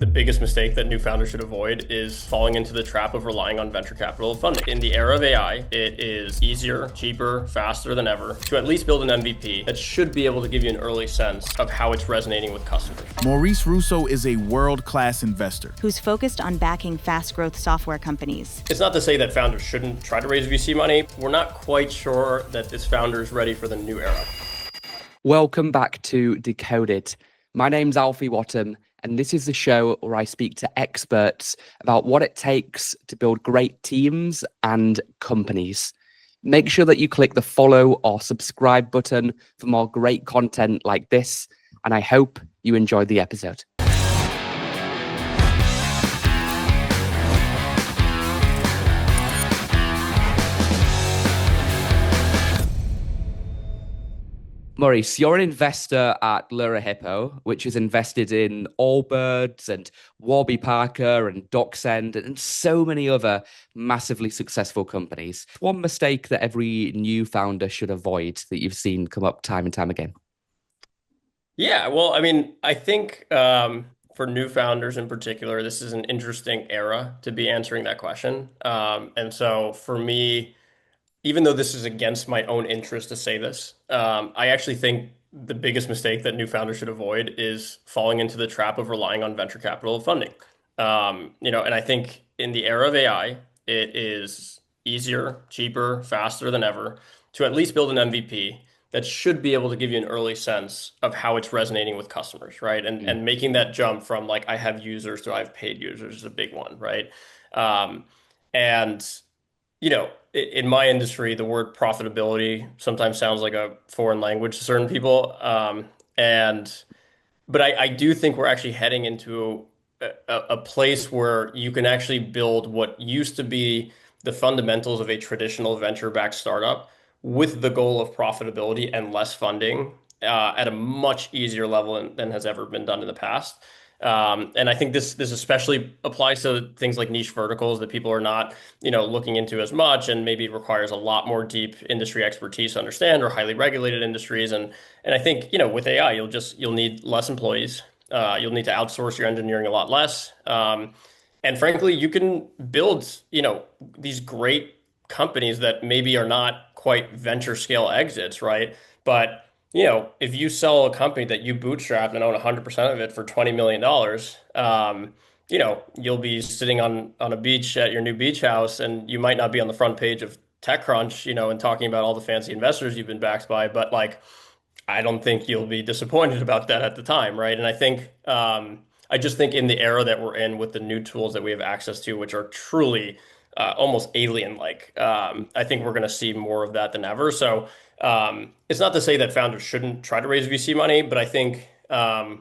The biggest mistake that new founders should avoid is falling into the trap of relying on venture capital funding. In the era of AI, it is easier, cheaper, faster than ever to at least build an MVP that should be able to give you an early sense of how it's resonating with customers. Maurice Russo is a world-class investor who's focused on backing fast-growth software companies. It's not to say that founders shouldn't try to raise VC money. We're not quite sure that this founder is ready for the new era. Welcome back to Decoded. My name's Alfie Whattam, and this is the show where I speak to experts about what it takes to build great teams and companies. Make sure that you click the follow or subscribe button for more great content like this, and I hope you enjoyed the episode. Maurice, you're an investor at Lura Hippo, which is invested in Allbirds and Warby Parker and DocSend and so many other massively successful companies. One mistake that every new founder should avoid that you've seen come up time and time again? Yeah, well, I mean, I think for new founders in particular, this is an interesting era to be answering that question. And so for me, even though this is against my own interest to say this, I actually think the biggest mistake that new founders should avoid is falling into the trap of relying on venture capital funding. And I think in the era of AI, it is easier, cheaper, faster than ever to at least build an MVP that should be able to give you an early sense of how it's resonating with customers, right? And making that jump from like I have users to I have paid users is a big one, right? In my industry, the word profitability sometimes sounds like a foreign language to certain people. But I do think we're actually heading into a place where you can actually build what used to be the fundamentals of a traditional venture-backed startup with the goal of profitability and less funding at a much easier level than has ever been done in the past. And I think this especially applies to things like niche verticals that people are not, looking into as much, and maybe requires a lot more deep industry expertise to understand, or highly regulated industries. And I think, with AI, you'll need less employees. You'll need to outsource your engineering a lot less. And frankly, you can build, these great companies that maybe are not quite venture scale exits, right? But if you sell a company that you bootstrapped and own 100% of it for $20 million, you'll be sitting on a beach at your new beach house, and you might not be on the front page of TechCrunch, and talking about all the fancy investors you've been backed by, but I don't think you'll be disappointed about that at the time, right? And I think, I just think in the era that we're in with the new tools that we have access to, which are truly almost alien-like, I think we're going to see more of that than ever. So it's not to say that founders shouldn't try to raise VC money, but I think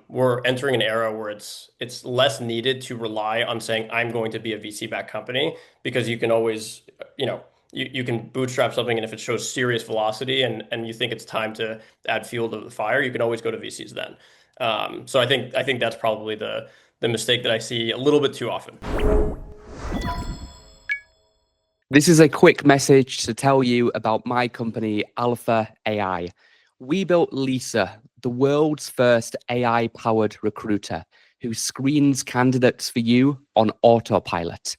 we're entering an era where it's less needed to rely on saying, I'm going to be a VC-backed company, because you can always, you can bootstrap something, and if it shows serious velocity and you think it's time to add fuel to the fire, you can always go to VCs then. So I think that's probably the mistake that I see a little bit too often. This is a quick message to tell you about my company, Alpha AI. We built Lisa, the world's first AI-powered recruiter who screens candidates for you on autopilot.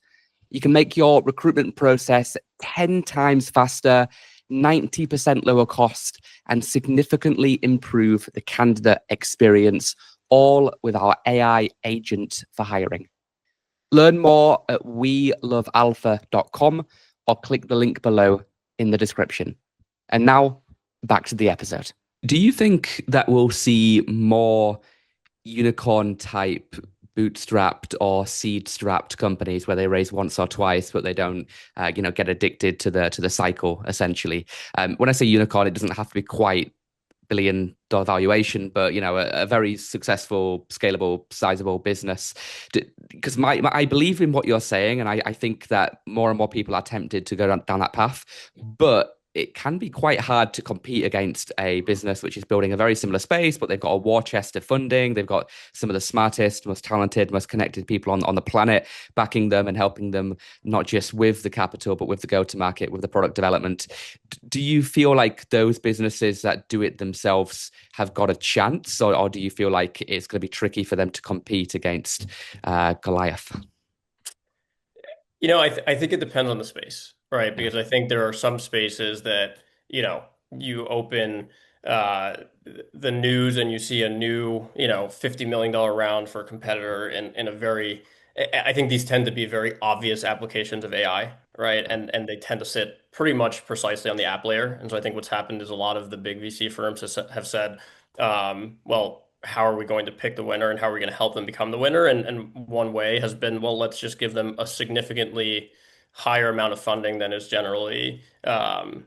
You can make your recruitment process 10 times faster, 90% lower cost, and significantly improve the candidate experience, all with our AI agent for hiring. Learn more at welovealpha.com or click the link below in the description. And now, back to the episode. Do you think that we'll see more unicorn-type bootstrapped or seed-strapped companies where they raise once or twice, but they don't, get addicted to the cycle, essentially? When I say unicorn, it doesn't have to be quite billion-dollar valuation, but a very successful, scalable, sizable business. Because I believe in what you're saying, and I think that more and more people are tempted to go down that path. But it can be quite hard to compete against a business which is building a very similar space, but they've got a war chest of funding. They've got some of the smartest, most talented, most connected people on the planet backing them and helping them not just with the capital, but with the go-to-market, with the product development. Do you feel like those businesses that do it themselves have got a chance, or do you feel like it's going to be tricky for them to compete against Goliath? I think it depends on the space, right? Yeah, Because I think there are some spaces that, you open uh, the news and you see a new, $50 million round for a competitor in a very, I think these tend to be very obvious applications of AI, right? yeah, And they tend to sit pretty much precisely on the app layer. And so I think what's happened is a lot of the big VC firms have said, well, how are we going to pick the winner and how are we going to help them become the winner? And one way has been, well, let's just give them a significantly higher amount of funding than is generally, than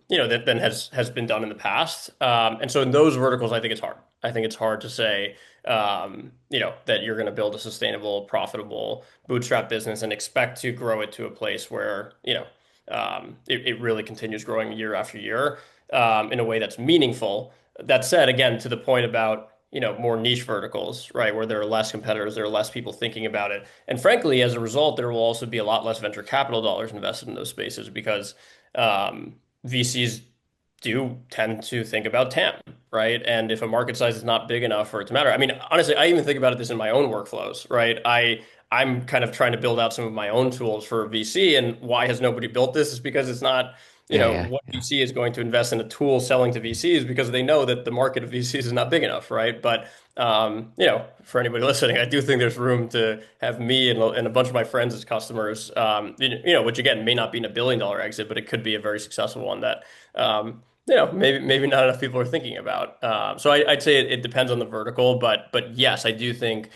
has been done in the past. And so in those verticals, I think it's hard. I think it's hard to say, that you're going to build a sustainable, profitable bootstrap business and expect to grow it to a place where, it really continues growing year after year, in a way that's meaningful. That said, again, to the point about, more niche verticals, right, where there are less competitors, there are less people thinking about it. And frankly, as a result, there will also be a lot less venture capital dollars invested in those spaces because VCs do tend to think about TAM, right? And if a market size is not big enough for it to matter, I mean, honestly, I even think about this in my own workflows, right? I'm kind of trying to build out some of my own tools for VC, and why has nobody built this is because it's not, yeah, yeah, what yeah. VC is going to invest in a tool selling to VCs because they know that the market of VCs is not big enough, right? But for anybody listening, I do think there's room to have me and a bunch of my friends as customers, which again may not be in $1 billion exit, but it could be a very successful one that maybe not enough people are thinking about. So I'd say it depends on the vertical, but yes, I do think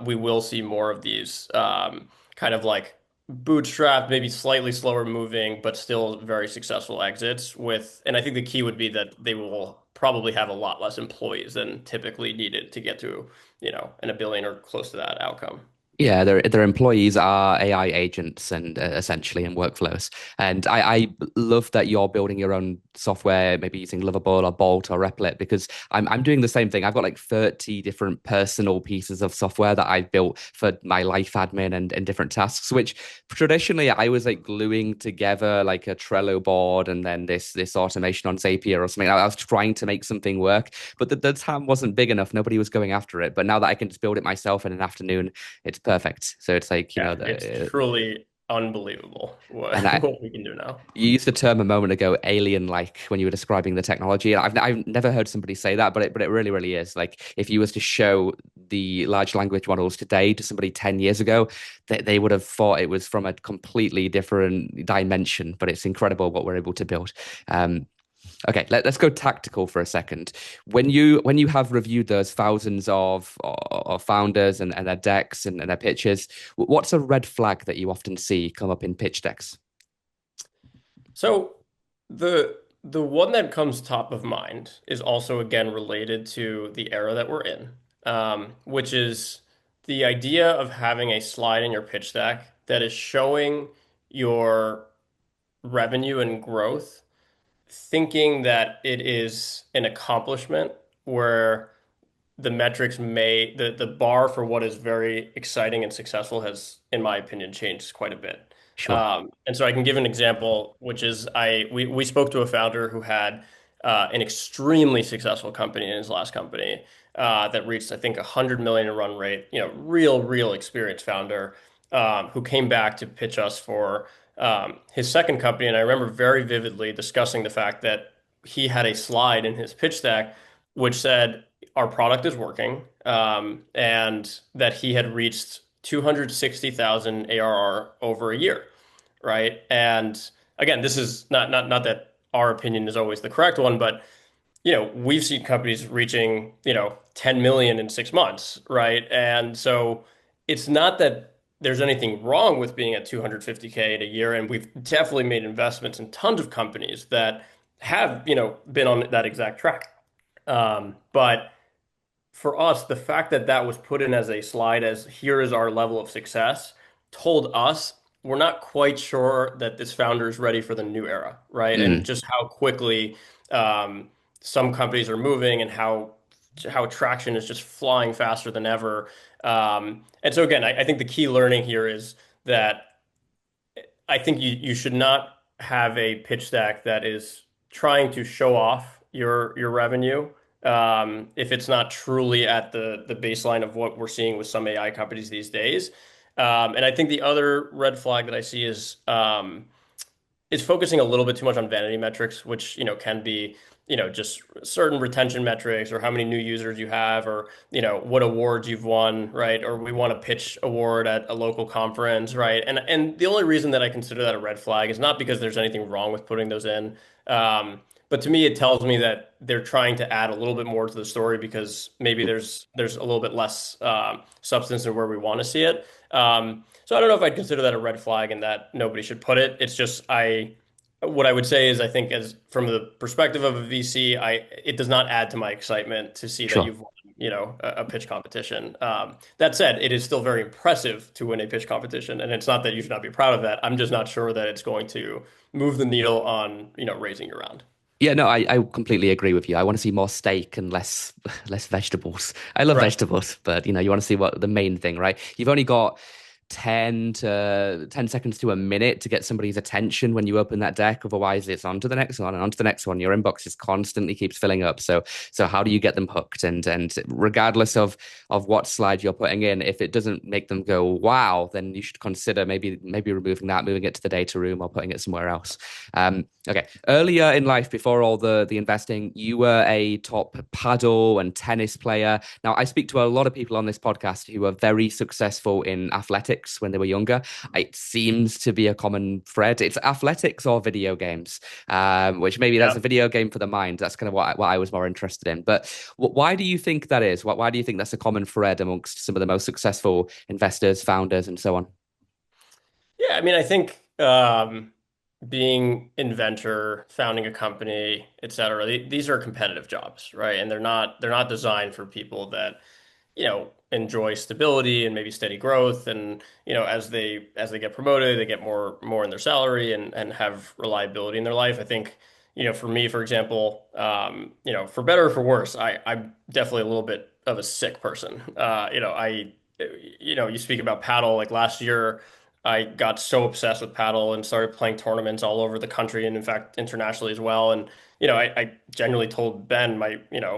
we will see more of these kind of like bootstrap, maybe slightly slower moving, but still very successful exits with, and I think the key would be that they will probably have a lot less employees than typically needed to get to, in a billion or close to that outcome. Yeah, their employees are AI agents and essentially in workflows. And I love that you're building your own software, maybe using Lovable or Bolt or Replit, because I'm doing the same thing. I've got like 30 different personal pieces of software that I've built for my life admin and different tasks, which traditionally I was like gluing together like a Trello board and then this automation on Zapier or something. I was trying to make something work, but the time wasn't big enough. Nobody was going after it. But now that I can just build it myself in an afternoon, it's perfect. So it's like, Yeah, it's truly unbelievable what and I, what we can do now. you used the term a moment ago, alien-like, when you were describing the technology. And I've never heard somebody say that, but it really, really is. Like if you was to show the large language models today to somebody 10 years ago, they would have thought it was from a completely different dimension. But it's incredible what we're able to build. Okay, let's go tactical for a second. When you have reviewed those thousands of founders and their decks and their pitches, what's a red flag that you often see come up in pitch decks? So the one that comes top of mind is also again related to the era that we're in, which is the idea of having a slide in your pitch deck that is showing your revenue and growth, thinking that it is an accomplishment where the bar for what is very exciting and successful has, in my opinion, changed quite a bit. Sure. And so I can give an example, which is we spoke to a founder who had an extremely successful company in his last company that reached, I think, 100 million in run rate. Real experienced founder who came back to pitch us for his second company. And I remember very vividly discussing the fact that he had a slide in his pitch deck which said our product is working, and that he had reached 260,000 ARR over a year, right? And again, this is not that our opinion is always the correct one, but we've seen companies reaching, 10 million in 6 months, right? And so it's not that there's anything wrong with being at 250K in a year, and we've definitely made investments in tons of companies that have, been on that exact track. But for us, the fact that that was put in as a slide as here is our level of success told us we're not quite sure that this founder is ready for the new era, right? And Mm, just how quickly um, some companies are moving and how traction is just flying faster than ever. And so again, I think the key learning here is that I think you should not have a pitch deck that is trying to show off your revenue if it's not truly at the baseline of what we're seeing with some AI companies these days. And I think the other red flag that I see is focusing a little bit too much on vanity metrics, which, can be, just certain retention metrics or how many new users you have or, what awards you've won, right? Or we want a pitch award at a local conference, right? And the only reason that I consider that a red flag is not because there's anything wrong with putting those in. But to me, it tells me that they're trying to add a little bit more to the story because maybe there's a little bit less substance in where we want to see it. So I don't know if I'd consider that a red flag and that nobody should put it. It's just what I would say is I think as from the perspective of a VC, it does not add to my excitement to see that sure. you've won, a pitch competition. That said, it is still very impressive to win a pitch competition, and it's not that you should not be proud of that. I'm just not sure that it's going to move the needle on, raising your round. Yeah, no, I completely agree with you. I want to see more steak and less less vegetables. I love Right. vegetables, but you want to see what the main thing, right? You've only got 10 seconds to a minute to get somebody's attention when you open that deck. Otherwise, it's on to the next one and on to the next one. Your inbox just constantly keeps filling up. So how do you get them hooked? And regardless of what slide you're putting in, if it doesn't make them go wow, then you should consider maybe removing that, moving it to the data room, or putting it somewhere else. Okay. Earlier in life, before all the investing, you were a top paddle and tennis player. Now, I speak to a lot of people on this podcast who are very successful in athletics when they were younger. It seems to be a common thread. It's athletics or video games, which maybe that's a Yeah. video game for the mind. That's kind of what I was more interested in. But why do you think that is? Why do you think that's a common thread amongst some of the most successful investors, founders, and so on? Yeah, I mean, I think being inventor, founding a company, et cetera, these are competitive jobs, right? And they're not designed for people that, enjoy stability and maybe steady growth. And, as they get promoted, they get more in their salary and have reliability in their life. I think, for me, for example, for better or for worse, I'm definitely a little bit of a sick person. You speak about paddle, like last year. I got so obsessed with paddle and started playing tournaments all over the country and in fact internationally as well. And I genuinely told Ben,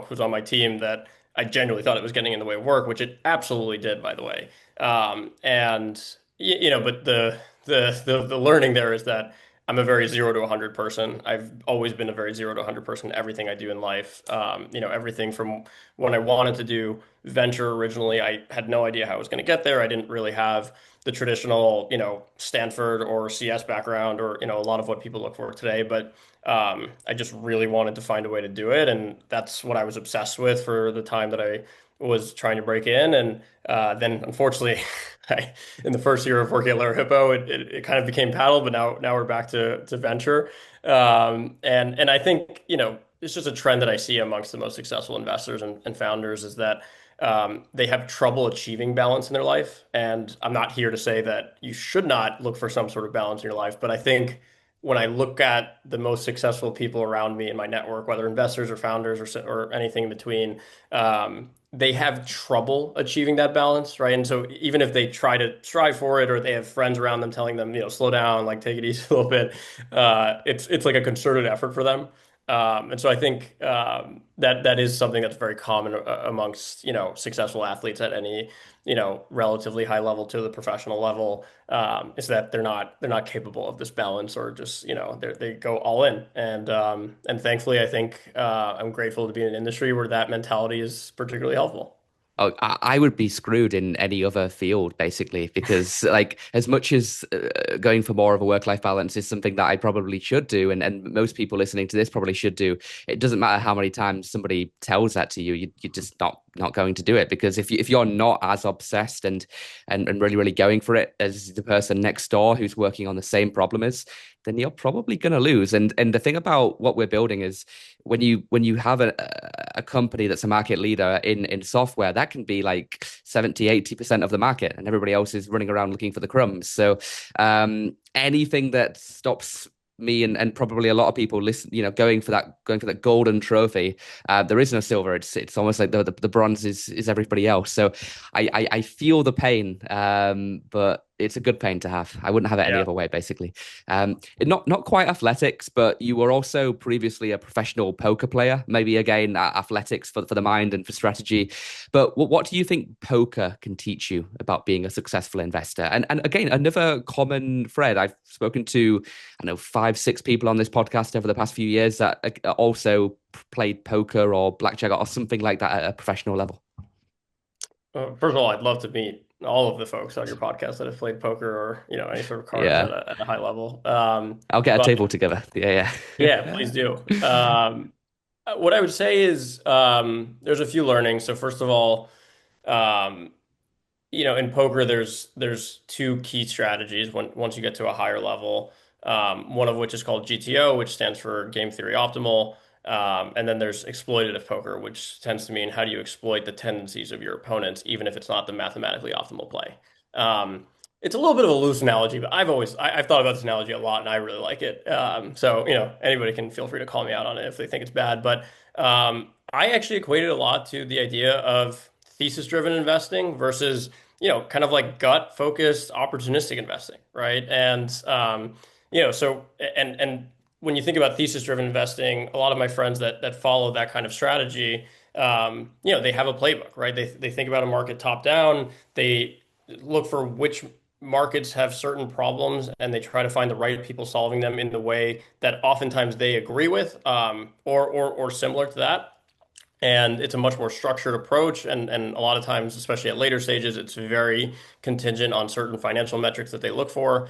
who's on my team, that I genuinely thought it was getting in the way of work, which it absolutely did, by the way. And but the learning there is that I'm a very 0 to 100 person. I've always been a very 0 to 100 person. Everything I do in life, everything from when I wanted to do venture originally, I had no idea how I was going to get there. I didn't really have the traditional, Stanford or CS background or, a lot of what people look for today. But I just really wanted to find a way to do it. And that's what I was obsessed with for the time that I was trying to break in. And then unfortunately, in the first year of working at Lair Hippo, it kind of became paddle, but now we're back to venture. And I think, it's just a trend that I see amongst the most successful investors and founders is that they have trouble achieving balance in their life. And I'm not here to say that you should not look for some sort of balance in your life, but I think when I look at the most successful people around me in my network, whether investors or founders or anything in between, they have trouble achieving that balance, right? And so even if they try to strive for it, or they have friends around them telling them, slow down, like take it easy a little bit, it's like a concerted effort for them. And so I think that is something that's very common amongst successful athletes at any relatively high level to the professional level, is that they're not capable of this balance or just they go all in. And thankfully I think I'm grateful to be in an industry where that mentality is particularly helpful. Oh, I would be screwed in any other field, basically, because like as much as going for more of a work-life balance is something that I probably should do, and most people listening to this probably should do. It doesn't matter how many times somebody tells that to you, you're just not not going to do it, because if you're not as obsessed and really really going for it as the person next door who's working on the same problem is, then you're probably going to lose. And the thing about what we're building is when you have a company that's a market leader in software, that can be like 70-80% of the market, and everybody else is running around looking for the crumbs. So anything that stops me and probably a lot of people listen, going for that golden trophy. There is no silver. It's almost like the bronze is everybody else. So I feel the pain, but it's a good pain to have. I wouldn't have it any Yeah. other way, basically. Not quite athletics, but you were also previously a professional poker player. Maybe again athletics for the mind and for strategy. But what do you think poker can teach you about being a successful investor? And again, another common thread I've spoken to, I know 5-6 people on this podcast over the past few years that also played poker or blackjack or something like that at a professional level. First of all, I'd love to meet all of the folks on your podcast that have played poker or, any sort of cards Yeah, at a high level. I'll get a But table together. Yeah, yeah, yeah. please do. What I would say is there's a few learnings. So first of all, um, in poker, there's two key strategies once you get to a higher level. One of which is called GTO, which stands for Game Theory Optimal. And then there's exploitative poker, which tends to mean how do you exploit the tendencies of your opponents, even if it's not the mathematically optimal play. Um, it's a little bit of a loose analogy, but I've thought about this analogy a lot, and I really like it. So anybody can feel free to call me out on it if they think it's bad. But I actually equated a lot to the idea of thesis-driven investing versus kind of like gut-focused, opportunistic investing, right? So and when you think about thesis-driven investing, a lot of my friends that follow that kind of strategy, they have a playbook, right? They think about a market top down. They look for which markets have certain problems, and they try to find the right people solving them in the way that oftentimes they agree with, or similar to that. And it's a much more structured approach. And a lot of times, especially at later stages, it's very contingent on certain financial metrics that they look for.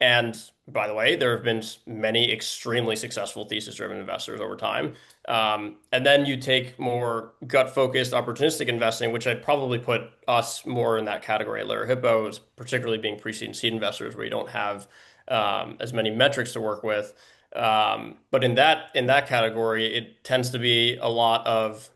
And by the way, there have been many extremely successful thesis-driven investors over time. And then you take more gut-focused, opportunistic investing, which I'd probably put us more in that category at Layer Hippos, particularly being pre-seed and seed investors, where you don't have as many metrics to work with. But in that category, it tends to be a lot of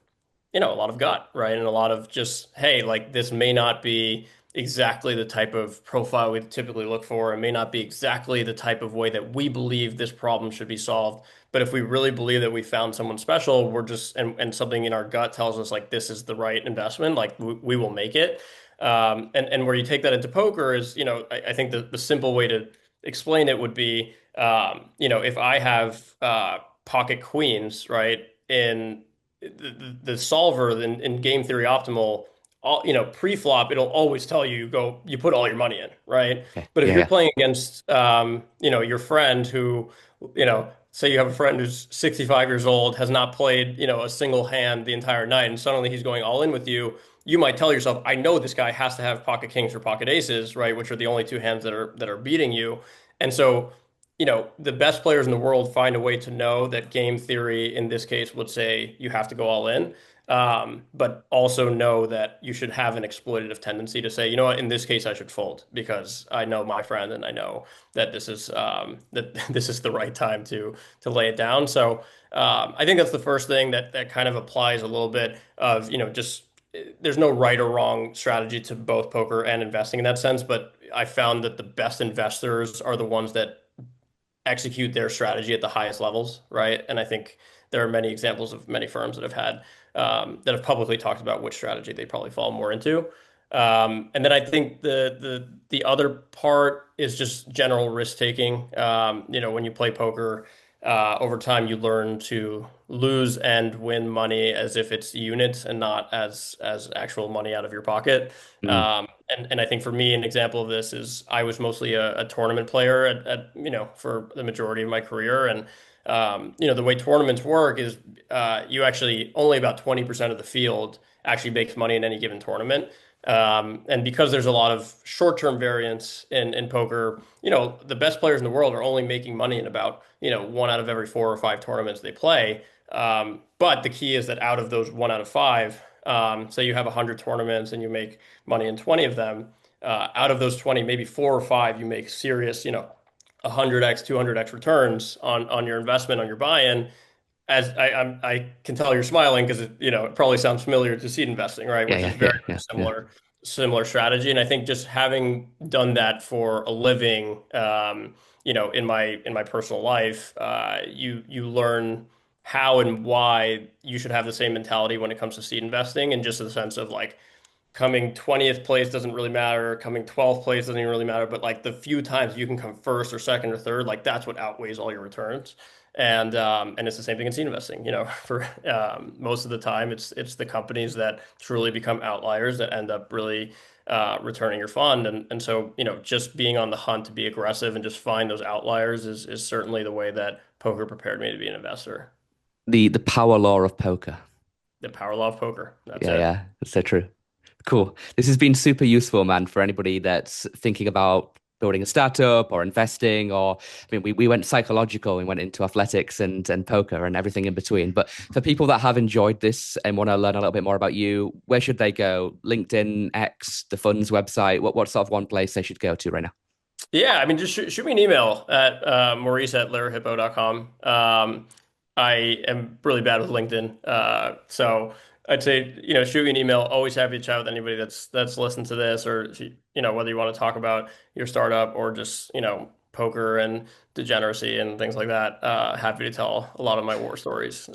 gut, right? And a lot of just, hey, like this may not be exactly the type of profile we typically look for. It may not be exactly the type of way that we believe this problem should be solved. But if we really believe that we found someone special, we're just and something in our gut tells us like this is the right investment, like we will make it. And where you take that into poker is, I think the simple way to explain it would be, if I have pocket queens, right, in the solver in game theory optimal, pre-flop, it'll always tell you you put all your money in, right? Okay. But if you're Yeah. playing against, your friend who, say you have a friend who's 65 years old, has not played, a single hand the entire night, and suddenly he's going all in with you, you might tell yourself, I know this guy has to have pocket kings or pocket aces, right? Which are the only two hands that are beating you. And so the best players in the world find a way to know that game theory in this case would say you have to go all in, but also know that you should have an exploitative tendency to say, you know what, in this case I should fold because I know my friend and I know that this is the right time to lay it down. So I think that's the first thing that kind of applies a little bit of just there's no right or wrong strategy to both poker and investing in that sense, but I found that the best investors are the ones that execute their strategy at the highest levels, right? And I think there are many examples of many firms that have publicly talked about which strategy they probably fall more into. And then I think the other part is just general risk taking. When you play poker, over time you learn to lose and win money as if it's units and not as actual money out of your pocket. Mm. And I think for me, an example of this is I was mostly a tournament player for the majority of my career. And, the way tournaments work is you actually only about 20% of the field actually makes money in any given tournament. And because there's a lot of short-term variance in poker, the best players in the world are only making money in about, one out of every 4 or 5 tournaments they play. But the key is that out of those 1 out of 5, Say you have 100 tournaments and you make money in 20 of them. Out of those 20, maybe 4 or 5, you make serious, 100x, 200x returns on your investment, on your buy-in. As I can tell you're smiling because it probably sounds familiar to seed investing, right? Yeah, Which is yeah, very, yeah, yeah, very yeah. similar strategy. And I think just having done that for a living, in my personal life, you learn how and why you should have the same mentality when it comes to seed investing, and just the sense of like coming 20th place doesn't really matter, coming 12th place doesn't even really matter, but like the few times you can come first or second or third, like that's what outweighs all your returns. And it's the same thing in seed investing. For most of the time, it's the companies that truly become outliers that end up really returning your fund. And so, just being on the hunt to be aggressive and just find those outliers is certainly the way that poker prepared me to be an investor. The power law of poker. The power law of poker. That's Yeah, it. yeah, that's so true. Cool. This has been super useful, man, for anybody that's thinking about building a startup or investing, or I mean, we went psychological and went into athletics and poker and everything in between. But for people that have enjoyed this and want to learn a little bit more about you, where should they go? LinkedIn, X, the fund's website? What sort of one place they should go to right now? Yeah, I mean, just shoot me an email at Maurice@larryhippo.com. I am really bad with LinkedIn. So I'd say, shoot me an email. Always happy to chat with anybody that's listened to this, or whether you want to talk about your startup or just, poker and degeneracy and things like that. Happy to tell a lot of my war stories.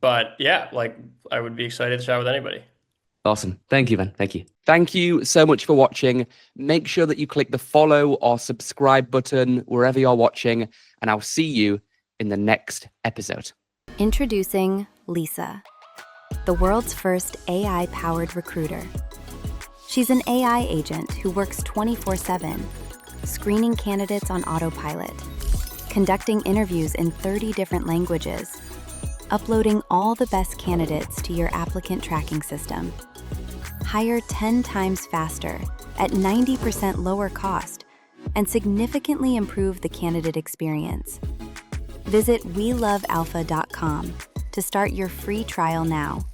But yeah, like I would be excited to chat with anybody. Awesome. Thank you, man. Thank you. Thank you so much for watching. Make sure that you click the follow or subscribe button wherever you're watching, and I'll see you in the next episode. Introducing Lisa, the world's first AI-powered recruiter. She's an AI agent who works 24/7, screening candidates on autopilot, conducting interviews in 30 different languages, uploading all the best candidates to your applicant tracking system. Hire 10 times faster at 90% lower cost and significantly improve the candidate experience. Visit welovealpha.com to start your free trial now.